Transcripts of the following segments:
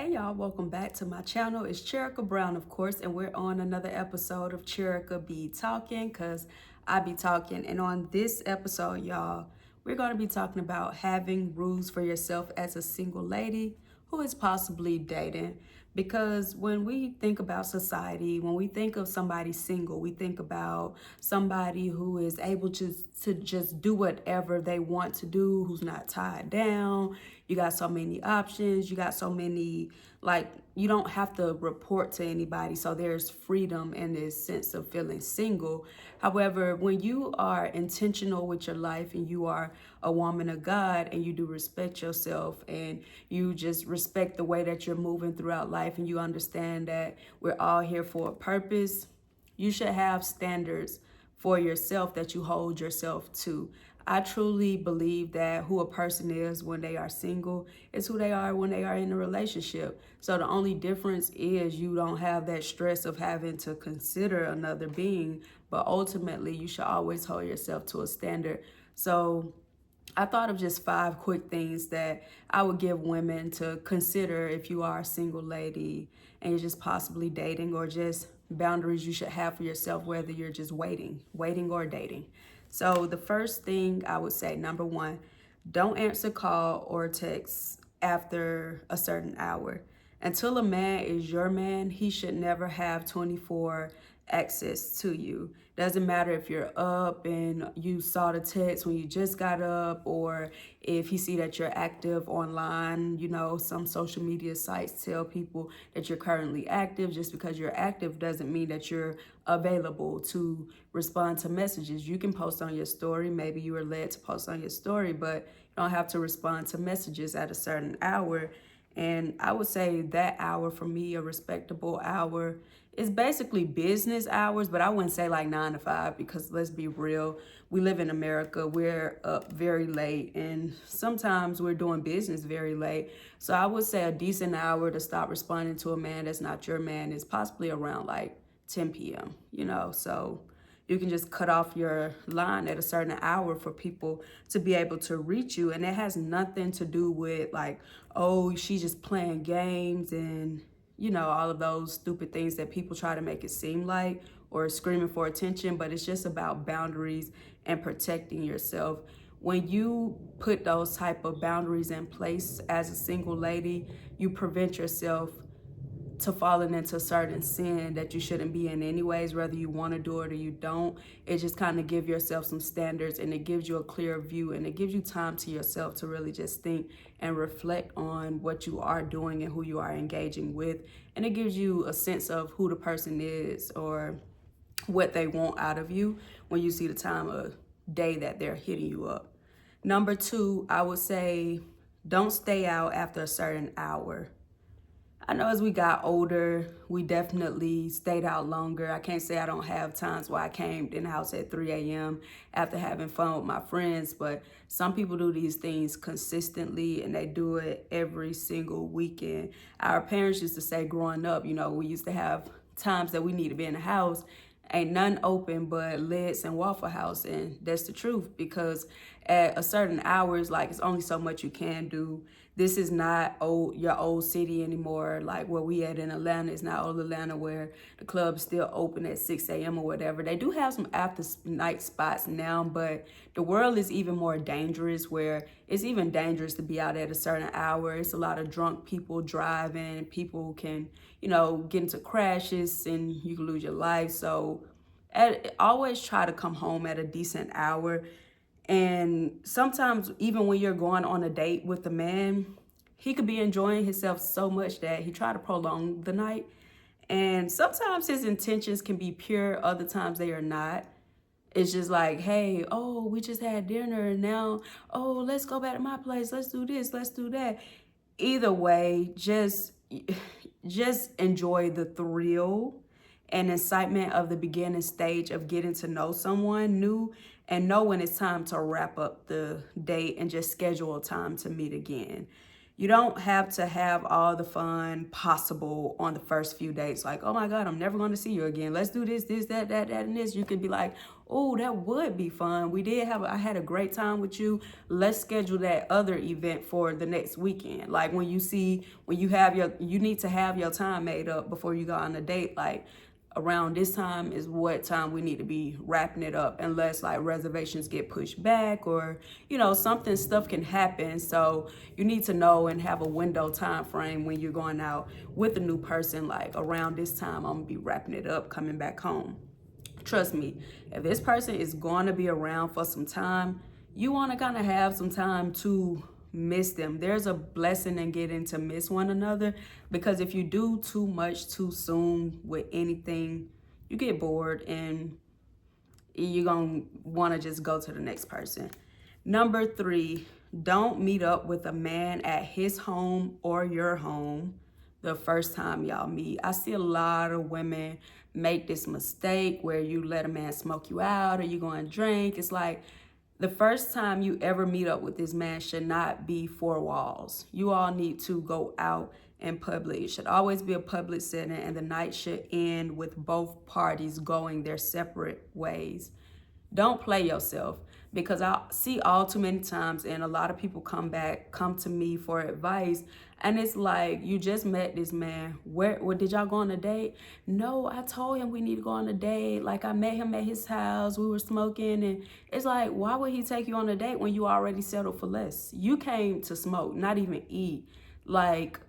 Hey y'all, welcome back to my channel. It's Cherika Brown, of course, and we're on another episode of Cherika Be Talking, because I be talking. And on this episode, y'all, we're going to be talking about having rules for yourself as a single lady who is possibly dating. Because when we think about society, when we think of somebody single, we think about somebody who is able to just do whatever they want to do, who's not tied down. You got so many options, you got so many, like, you don't have to report to anybody, so there's freedom and this sense of feeling single. However, when you are intentional with your life and you are a woman of God and you do respect yourself and you just respect the way that you're moving throughout life and you understand that we're all here for a purpose, you should have standards for yourself that you hold yourself to. I truly believe that who a person is when they are single is who they are when they are in a relationship. So the only difference is you don't have that stress of having to consider another being, but ultimately you should always hold yourself to a standard. So I thought of just 5 quick things that I would give women to consider if you are a single lady and you're just possibly dating, or just boundaries you should have for yourself, whether you're just waiting or dating. So the first thing I would say, number 1, don't answer call or text after a certain hour. Until a man is your man, he should never have 24 access to you. Doesn't matter if you're up and you saw the text when you just got up, or if he see that you're active online. You know, some social media sites tell people that you're currently active. Just because you're active doesn't mean that you're available to respond to messages. You can post on your story. Maybe you were led to post on your story, but you don't have to respond to messages at a certain hour. And I would say that hour for me, a respectable hour, is basically business hours, but I wouldn't say like 9 to 5, because let's be real, we live in America, we're up very late, and sometimes we're doing business very late. So I would say a decent hour to stop responding to a man that's not your man is possibly around like 10 p.m., so you can just cut off your line at a certain hour for people to be able to reach you. And it has nothing to do with like, oh, she's just playing games and, all of those stupid things that people try to make it seem like, or screaming for attention. But it's just about boundaries and protecting yourself. When you put those type of boundaries in place as a single lady, you prevent yourself to falling into certain sin that you shouldn't be in anyways, whether you want to do it or you don't. It just kind of give yourself some standards, and it gives you a clear view, and it gives you time to yourself to really just think and reflect on what you are doing and who you are engaging with. And it gives you a sense of who the person is or what they want out of you when you see the time of day that they're hitting you up. Number 2, I would say don't stay out after a certain hour. I know as we got older, we definitely stayed out longer. I can't say I don't have times where I came in the house at 3 a.m. after having fun with my friends, but some people do these things consistently and they do it every single weekend. Our parents used to say growing up, we used to have times that we need to be in the house. Ain't none open but Lids and Waffle House, and that's the truth, because at a certain hours, like, it's only so much you can do. This is not your old city anymore. Like where we at in Atlanta is not old Atlanta, where the club is still open at 6 a.m. or whatever. They do have some after night spots now, but the world is even more dangerous, where it's even dangerous to be out at a certain hour. It's a lot of drunk people driving. People can, get into crashes and you can lose your life. So always try to come home at a decent hour. And sometimes even when you're going on a date with a man, he could be enjoying himself so much that he try to prolong the night. And sometimes his intentions can be pure, other times they are not. It's just like, hey, oh, we just had dinner and now, oh, let's go back to my place. Let's do this, let's do that. Either way, just enjoy the thrill and excitement of the beginning stage of getting to know someone new, and know when it's time to wrap up the date and just schedule a time to meet again. You don't have to have all the fun possible on the first few dates. Like, oh my God, I'm never going to see you again. Let's do this, that, and this. You could be like, oh, that would be fun. I had a great time with you. Let's schedule that other event for the next weekend. Like when you need to have your time made up before you go on a date. Like, around this time is what time we need to be wrapping it up, unless like reservations get pushed back or stuff can happen. So you need to know and have a window time frame when you're going out with a new person, like around this time I'm gonna be wrapping it up, coming back home. Trust me, if this person is going to be around for some time, you want to kind of have some time to miss them. There's a blessing in getting to miss one another, because if you do too much too soon with anything, you get bored and you're going to want to just go to the next person. Number 3, don't meet up with a man at his home or your home the first time y'all meet. I see a lot of women make this mistake where you let a man smoke you out or you go and drink. It's like, the first time you ever meet up with this man should not be 4 walls. You all need to go out in public. It should always be a public setting, and the night should end with both parties going their separate ways. Don't play yourself, because I see all too many times, and a lot of people come to me for advice, and it's like, you just met this man. Where did y'all go on a date? No, I told him we need to go on a date. Like, I met him at his house. We were smoking, and it's like, why would he take you on a date when you already settled for less? You came to smoke, not even eat. Like,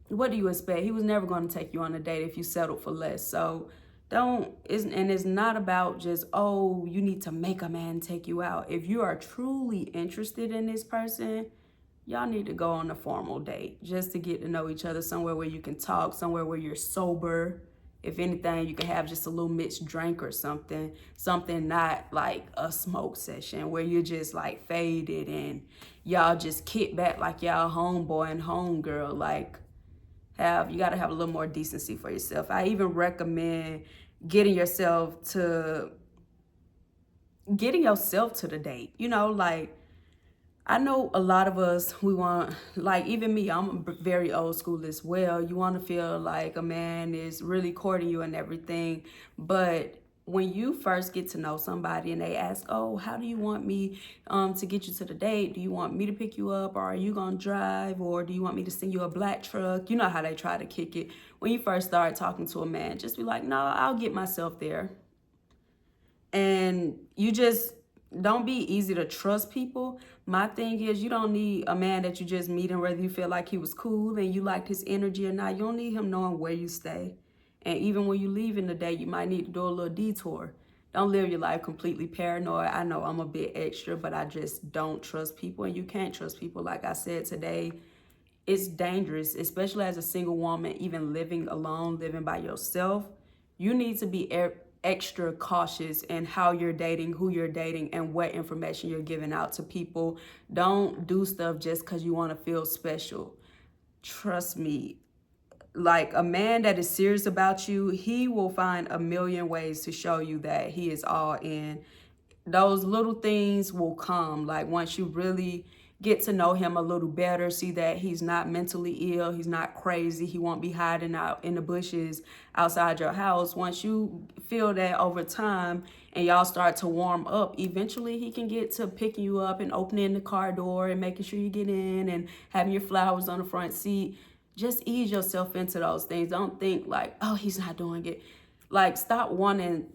what do you expect? He was never going to take you on a date if you settled for less. So it's not about just, oh, you need to make a man take you out. If you are truly interested in this person, y'all need to go on a formal date just to get to know each other, somewhere where you can talk, somewhere where you're sober. If anything, you can have just a little mixed drink or something not like a smoke session where you're just like faded and y'all just kick back like y'all homeboy and homegirl. Like, you got to have a little more decency for yourself. I even recommend getting yourself to the date. Like, I know a lot of us, we want, like, even me, I'm very old school as well. You want to feel like a man is really courting you and everything. But when you first get to know somebody and they ask, oh, how do you want me to get you to the date? Do you want me to pick you up, or are you going to drive, or do you want me to send you a black truck? You know how they try to kick it. When you first start talking to a man, just be like, no, I'll get myself there. And you just don't be easy to trust people. My thing is, you don't need a man that you just meet and whether you feel like he was cool and you liked his energy or not. You don't need him knowing where you stay. And even when you leave in the day, you might need to do a little detour. Don't live your life completely paranoid. I know I'm a bit extra, but I just don't trust people, and you can't trust people. Like I said today, it's dangerous, especially as a single woman, even living alone, living by yourself. You need to be extra cautious in how you're dating, who you're dating, and what information you're giving out to people. Don't do stuff just because you want to feel special. Trust me. Like, a man that is serious about you, he will find a million ways to show you that he is all in. Those little things will come. Like, once you really get to know him a little better, see that he's not mentally ill, he's not crazy, he won't be hiding out in the bushes outside your house. Once you feel that over time and y'all start to warm up, eventually he can get to picking you up and opening the car door and making sure you get in and having your flowers on the front seat. Just ease yourself into those things. Don't think like, oh, he's not doing it. Like, stop wanting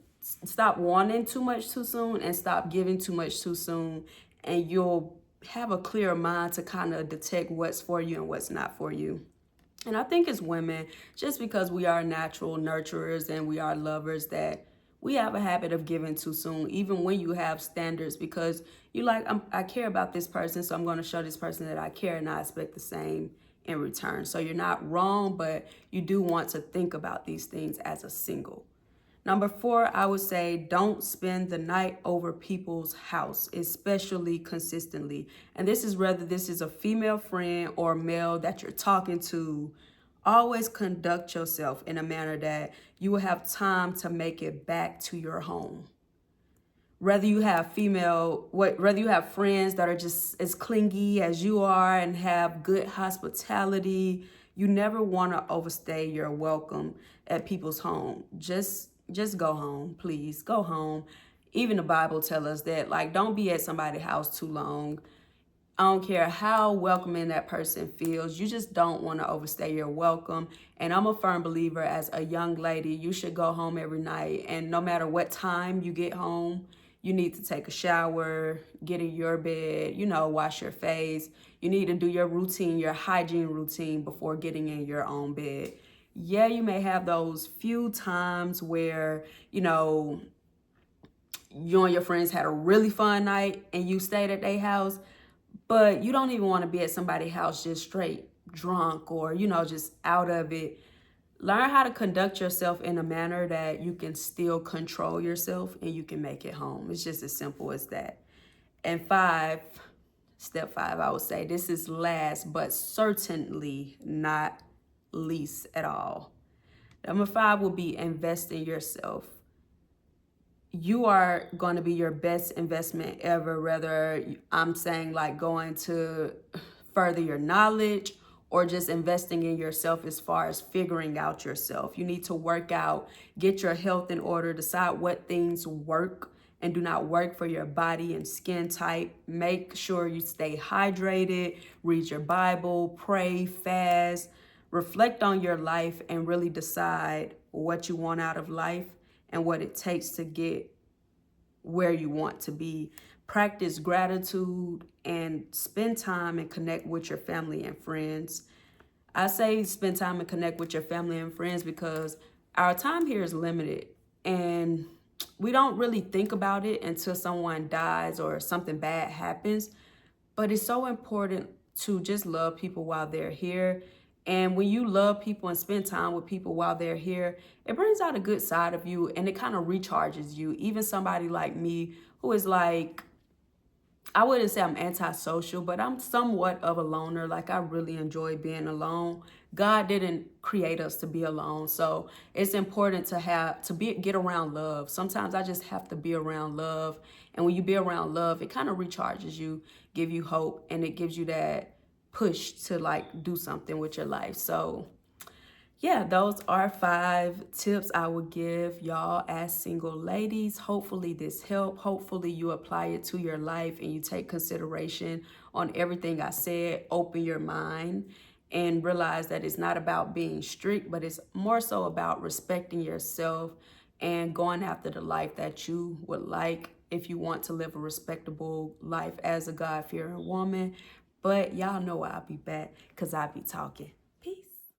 too much too soon and stop giving too much too soon, and you'll have a clear mind to kind of detect what's for you and what's not for you. And I think as women, just because we are natural nurturers and we are lovers, that we have a habit of giving too soon, even when you have standards, because you like, I care about this person, so I'm going to show this person that I care and I expect the same in return. So you're not wrong, but you do want to think about these things as a single. Number 4, I would say, don't spend the night over people's house, especially consistently. And this is whether this is a female friend or male that you're talking to. Always conduct yourself in a manner that you will have time to make it back to your home. whether you have whether you have friends that are just as clingy as you are and have good hospitality, you never want to overstay your welcome at people's home. Just go home, please. Go home. Even the Bible tells us that, like, don't be at somebody's house too long. I don't care how welcoming that person feels. You just don't want to overstay your welcome. And I'm a firm believer, as a young lady, you should go home every night. And no matter what time you get home, you need to take a shower, get in your bed, wash your face. You need to do your routine, your hygiene routine before getting in your own bed. Yeah, you may have those few times where, you and your friends had a really fun night and you stayed at their house, but you don't even want to be at somebody's house just straight drunk or, just out of it. Learn how to conduct yourself in a manner that you can still control yourself and you can make it home. It's just as simple as that. And step five, I would say, this is last but certainly not least at all. Number 5 will be invest in yourself. You are going to be your best investment ever, whether I'm saying like going to further your knowledge or just investing in yourself as far as figuring out yourself. You need to work out, get your health in order, decide what things work and do not work for your body and skin type. Make sure you stay hydrated, read your Bible, pray, fast, reflect on your life, and really decide what you want out of life and what it takes to get where you want to be. Practice gratitude and spend time and connect with your family and friends. I say spend time and connect with your family and friends because our time here is limited and we don't really think about it until someone dies or something bad happens. But it's so important to just love people while they're here. And when you love people and spend time with people while they're here, it brings out a good side of you and it kind of recharges you. Even somebody like me who is like, I wouldn't say I'm antisocial, but I'm somewhat of a loner. Like, I really enjoy being alone. God didn't create us to be alone. So it's important to get around love. Sometimes I just have to be around love. And when you be around love, it kind of recharges you, give you hope, and it gives you that push to like do something with your life. So yeah, those are 5 tips I would give y'all as single ladies. Hopefully this helped. Hopefully you apply it to your life and you take consideration on everything I said. Open your mind and realize that it's not about being strict, but it's more so about respecting yourself and going after the life that you would like if you want to live a respectable life as a God-fearing woman. But y'all know I'll be back because I be talking.